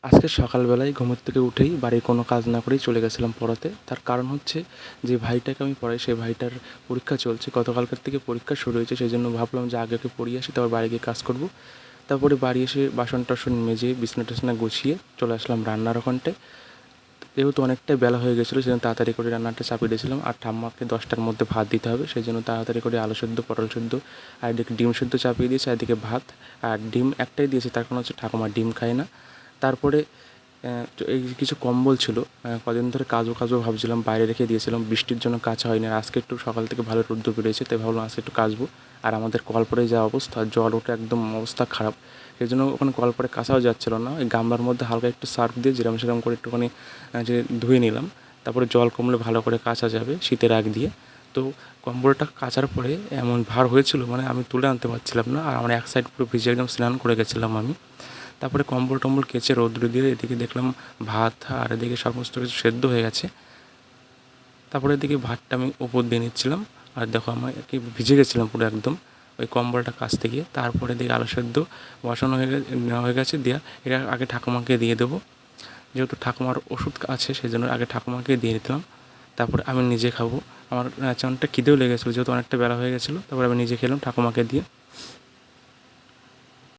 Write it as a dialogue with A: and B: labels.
A: আজকে সকালবেলায় ঘুমের থেকে উঠেই বাড়ির কোনো কাজ না করেই চলে গেছিলাম পড়াতে। তার কারণ হচ্ছে যে ভাইটাকে আমি পড়াই সেই ভাইটার পরীক্ষা চলছে। গতকালকের থেকে পরীক্ষা শুরু হয়েছে, সেই জন্য ভাবলাম যে আগে ওকে পড়িয়ে আসি, তারপর বাড়ি গিয়ে কাজ করব। তারপরে বাড়ি এসে বাসন-টাসন মেজে বিছানা-টিছানা গুছিয়ে চলে আসলাম রান্নার ওখানটায়। যেহেতু অনেকটাই বেলা হয়ে গেছিলো সেজন্য তাড়াতাড়ি করে রান্নাটা চাপিয়ে দিয়েছিলাম। আর ঠাম্মাকে 10টার মধ্যে ভাত দিতে হবে, সেই জন্য তাড়াতাড়ি করে আলু সেদ্ধ, পটল সেদ্ধ আর এদিকে ডিম সেদ্ধ চাপিয়ে দিয়েছি, আর এদিকে ভাত। আর ডিম একটাই দিয়েছি, তার কারণ হচ্ছে ঠাকুমা ডিম খায় না। তারপরে এই কিছু কম্বল ছিল, কদিন ধরে কাচবো ভাবছিলাম, বাইরে রেখে দিয়েছিলাম, বৃষ্টির জন্য কাচা হয়নি। আর আজকে একটু সকাল থেকে ভালো রোদ্দুর বেরিয়েছে, তাই ভাবলাম আজকে একটু কাচবো। আর আমাদের কলপাড়ে যা অবস্থা, জল ওঠে একদম অবস্থা খারাপ, সেই জন্য ওখানে কলপাড়ে কাচাও যাচ্ছিলো না। ওই গামলার মধ্যে হালকা একটু সার্ফ দিয়ে যেরকম সেরকম করে একটুখানি যে ধুয়ে নিলাম। তারপরে জল কমলে ভালো করে কাচা যাবে শীতের আগ দিয়ে। তো কম্বলটা কাচার পরে এমন ভার হয়েছিল, মানে আমি তুলে আনতে পারছিলাম না। আর আমার এক সাইড পুরো ভিজে একদম স্নান করে গেছিলাম আমি। তারপরে কম্বল টম্বল কেচে রৌদ্রে দিয়ে এদিকে দেখলাম ভাত আর এদিকে সমস্ত কিছু সেদ্ধ হয়ে গেছে। তারপরে এদিকে ভাতটা আমি উপর দিয়ে নিচ্ছিলাম, আর দেখো আমার কি ভিজে গেছিলাম পুরো একদম ওই কম্বলটা কাচতে গিয়ে। তারপরে এদিকে আলু সেদ্ধ বসানো নেওয়া হয়ে গেছে, দেওয়া এটা আগে ঠাকুমাকে দিয়ে দেবো। যেহেতু ঠাকুমার ওষুধ আছে সেই জন্য আগে ঠাকুমাকে দিয়ে দিলাম, তারপরে আমি নিজে খাবো। আমার অনেকটা খিদেও লেগেছিলো, যেহেতু অনেকটা বেলা হয়ে গেছিলো। তারপরে আমি নিজে খেলাম ঠাকুমাকে দিয়ে।